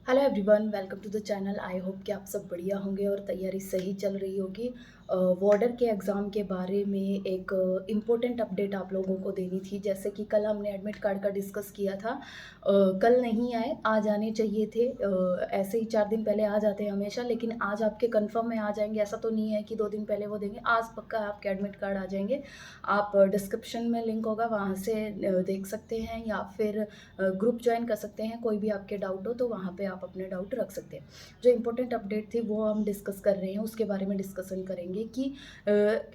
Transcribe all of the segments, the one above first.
Hello everyone, welcome to the channel. I hope कि आप सब बढ़िया होंगे और तैयारी सही चल रही होगी। वार्डर के एग्ज़ाम के बारे में एक इम्पोर्टेंट अपडेट आप लोगों को देनी थी। जैसे कि कल हमने एडमिट कार्ड का डिस्कस किया था। कल नहीं आए, आज आने चाहिए थे। ऐसे ही 4 दिन पहले आ जाते हैं हमेशा, लेकिन आज आपके कंफर्म में आ जाएंगे। ऐसा तो नहीं है कि 2 दिन पहले वो देंगे, आज पक्का आपके एडमिट कार्ड आ जाएंगे। आप डिस्क्रिप्शन में लिंक होगा, वहाँ से देख सकते हैं या फिर ग्रुप ज्वाइन कर सकते हैं। कोई भी आपके डाउट हो तो वहाँ पे आप अपने डाउट रख सकते हैं। जो इम्पोर्टेंट अपडेट थी वो हम डिस्कस कर रहे हैं, उसके बारे में डिस्कशन करेंगे कि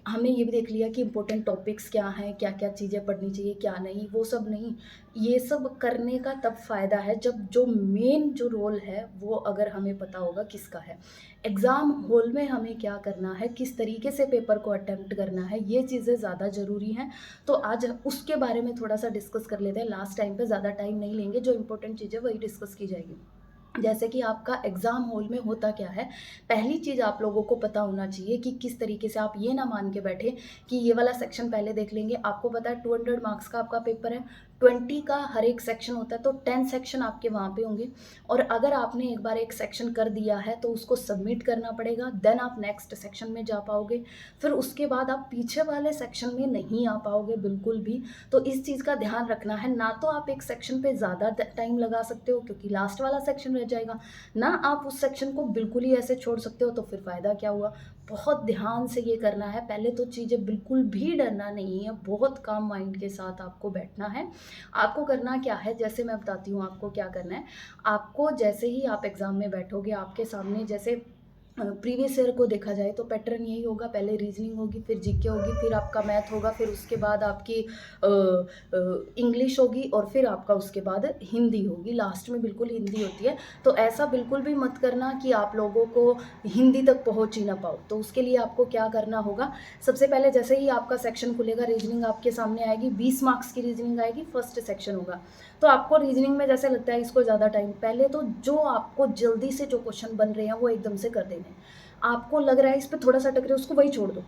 हमने ये भी देख लिया कि इम्पोर्टेंट टॉपिक्स क्या हैं, क्या क्या चीज़ें पढ़नी चाहिए, क्या नहीं। वो सब नहीं, ये सब करने का तब फ़ायदा है जब जो मेन जो रोल है वो अगर हमें पता होगा किसका है। एग्ज़ाम हॉल में हमें क्या करना है, किस तरीके से पेपर को अटेम्प्ट करना है, ये चीज़ें ज़्यादा ज़रूरी हैं। तो आज उसके बारे में थोड़ा सा डिस्कस कर लेते हैं। लास्ट टाइम पे ज़्यादा टाइम नहीं लेंगे, जो इम्पोर्टेंट चीज़ें वही डिस्कस की जाएगी। जैसे कि आपका एग्ज़ाम हॉल में होता क्या है, पहली चीज़ आप लोगों को पता होना चाहिए कि किस तरीके से आप ये ना मान के बैठे कि ये वाला सेक्शन पहले देख लेंगे। आपको पता है 200 मार्क्स का आपका पेपर है, 20 का हर एक सेक्शन होता है, तो 10 सेक्शन आपके वहाँ पे होंगे। और अगर आपने एक बार एक सेक्शन कर दिया है तो उसको सबमिट करना पड़ेगा, देन आप नेक्स्ट सेक्शन में जा पाओगे। फिर उसके बाद आप पीछे वाले सेक्शन में नहीं आ पाओगे बिल्कुल भी। तो इस चीज़ का ध्यान रखना है। ना तो आप एक सेक्शन पे ज़्यादा टाइम लगा सकते हो क्योंकि लास्ट वाला सेक्शन रह जाएगा, ना आप उस सेक्शन को बिल्कुल ही ऐसे छोड़ सकते हो, तो फिर फ़ायदा क्या हुआ। बहुत ध्यान से ये करना है। पहले तो चीज़ें बिल्कुल भी डरना नहीं है, बहुत काम माइंड के साथ आपको बैठना है। आपको करना क्या है, जैसे मैं बताती हूँ आपको क्या करना है। आपको जैसे ही आप एग्ज़ाम में बैठोगे, आपके सामने जैसे प्रीवियस ईयर को देखा जाए तो पैटर्न यही होगा। पहले रीजनिंग होगी, फिर जीके होगी, फिर आपका मैथ होगा, फिर उसके बाद आपकी इंग्लिश होगी और फिर आपका उसके बाद हिंदी होगी। लास्ट में बिल्कुल हिंदी होती है। तो ऐसा बिल्कुल भी मत करना कि आप लोगों को हिंदी तक पहुंच ही ना पाओ। तो उसके लिए आपको क्या करना होगा, सबसे पहले जैसे ही आपका सेक्शन खुलेगा, रीजनिंग आपके सामने आएगी। 20 मार्क्स की रीजनिंग आएगी, फर्स्ट सेक्शन होगा। तो आपको रीजनिंग में जैसे लगता है इसको ज़्यादा टाइम, पहले तो जो आपको जल्दी से जो क्वेश्चन बन रहे हैं वो एकदम से कर देने। आपको लग रहा है इस पे थोड़ा-सा अटक रहे हो, उसको वही छोड़ दो।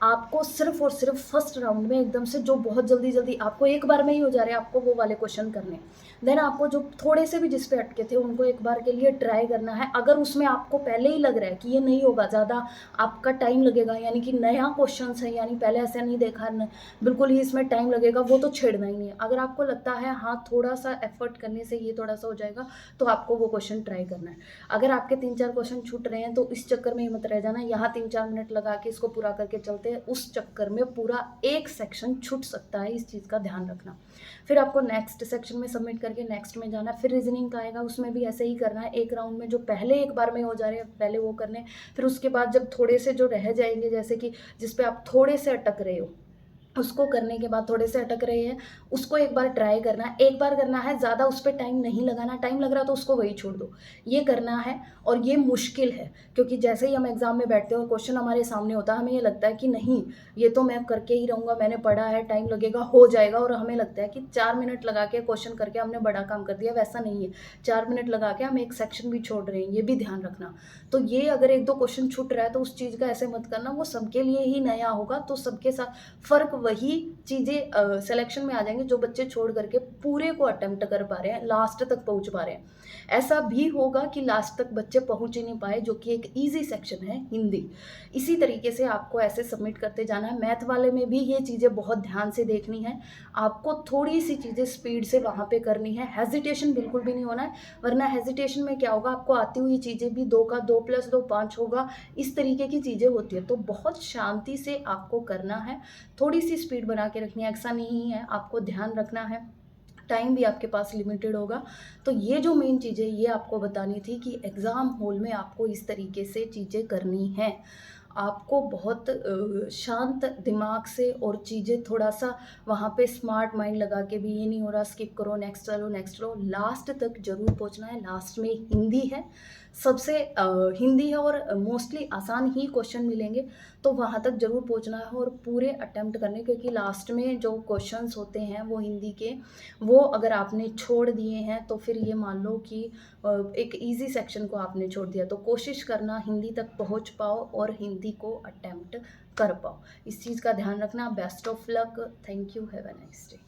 आपको सिर्फ़ और सिर्फ़ फर्स्ट राउंड में एकदम से जो बहुत जल्दी-जल्दी आपको एक बार में ही हो जा रहे हैं, आपको वो वाले क्वेश्चन करने हैं। देन आपको जो थोड़े से भी जिस पे अटके थे उनको एक बार के लिए ट्राई करना है। अगर उसमें आपको पहले ही लग रहा है कि ये नहीं होगा, ज़्यादा आपका टाइम लगेगा, यानी कि नया क्वेश्चन्स है, यानी पहले ऐसा नहीं देखा न, बिल्कुल ही इसमें टाइम लगेगा, वो तो छेड़ना ही नहीं है। अगर आपको लगता है हाँ, थोड़ा-सा एफर्ट करने से ये थोड़ा-सा हो जाएगा, तो आपको वो क्वेश्चन ट्राई करना है। अगर आपके 3-4 क्वेश्चन छूट रहे हैं तो इस चक्कर में ही मत रह जाना, यहाँ 3-4 मिनट लगा के इसको पूरा करके चलते हैं, उस चक्कर में पूरा एक सेक्शन छूट सकता है। इस चीज़ का ध्यान रखना। फिर आपको नेक्स्ट सेक्शन में सबमिट करके नेक्स्ट में जाना है। फिर रीजनिंग का आएगा, उसमें भी ऐसे ही करना है। एक राउंड में जो पहले एक बार में हो जा रहे हैं पहले वो करने। फिर उसके बाद जब थोड़े से जो रह जाएंगे, जैसे कि जिस पे आप थोड़े से अटक रहे हो, उसको करने के बाद थोड़े से अटक रहे हैं, उसको एक बार ट्राई करना है। एक बार करना है, ज़्यादा उस पे टाइम नहीं लगाना। टाइम लग रहा है तो उसको वही छोड़ दो। ये करना है। और ये मुश्किल है क्योंकि जैसे ही हम एग्ज़ाम में बैठते हैं और क्वेश्चन हमारे सामने होता है, हमें ये लगता है कि नहीं, ये तो मैं करके ही रहूँगा, मैंने पढ़ा है, टाइम लगेगा, हो जाएगा। और हमें लगता है कि 4 मिनट लगा के क्वेश्चन करके हमने बड़ा काम कर दिया। वैसा नहीं है। 4 मिनट लगा के हम एक सेक्शन भी छोड़ रहे हैं, ये भी ध्यान रखना। तो ये अगर 1-2 क्वेश्चन छूट रहा है तो उस चीज़ का ऐसे मत करना, वो सबके लिए ही नया होगा। तो सबके साथ फ़र्क वही चीज़ें सिलेक्शन में आ जाएँगी जो बच्चे छोड़ करके पूरे को अटेम्प्ट कर पा रहे हैं, लास्ट तक पहुँच पा रहे हैं। ऐसा भी होगा कि लास्ट तक बच्चे पहुँच ही नहीं पाए, जो कि एक ईज़ी सेक्शन है हिंदी। इसी तरीके से आपको ऐसे सबमिट करते जाना है। मैथ वाले में भी ये चीज़ें बहुत ध्यान से देखनी है। आपको थोड़ी-सी चीज़ें स्पीड से वहाँ पे करनी है, हेजिटेशन बिल्कुल भी नहीं होना है, वरना हेजिटेशन में क्या होगा, आपको आती हुई चीज़ें भी 2 का 2 + 2 5 होगा, इस तरीके की चीज़ें होती हैं। तो बहुत शांति से आपको करना है, थोड़ी-सी स्पीड बना के रखनी है। ऐसा नहीं है, आपको ध्यान रखना है, टाइम भी आपके पास लिमिटेड होगा। तो ये जो मेन चीज़ है ये आपको बतानी थी कि एग्ज़ाम हॉल में आपको इस तरीके से चीज़ें करनी हैं। आपको बहुत शांत दिमाग से और चीज़ें थोड़ा-सा वहाँ पे स्मार्ट माइंड लगा के भी, ये नहीं हो रहा स्किप करो, नेक्स्ट चलो, नेक्स्ट लो, लास्ट तक ज़रूर पहुँचना है। लास्ट में हिंदी है, सबसे हिंदी है और मोस्टली आसान ही क्वेश्चन मिलेंगे, तो वहाँ तक ज़रूर पहुँचना है और पूरे अटेम्प्ट करने, क्योंकि लास्ट में जो क्वेश्चंस होते हैं वो हिंदी के, वो अगर आपने छोड़ दिए हैं तो फिर ये मान लो कि एक ईज़ी सेक्शन को आपने छोड़ दिया। तो कोशिश करना हिंदी तक पहुँच पाओ और हिंदी को अटेम्प्ट कर पाओ। इस चीज़ का ध्यान रखना। Best of luck. Thank you. Have a nice day.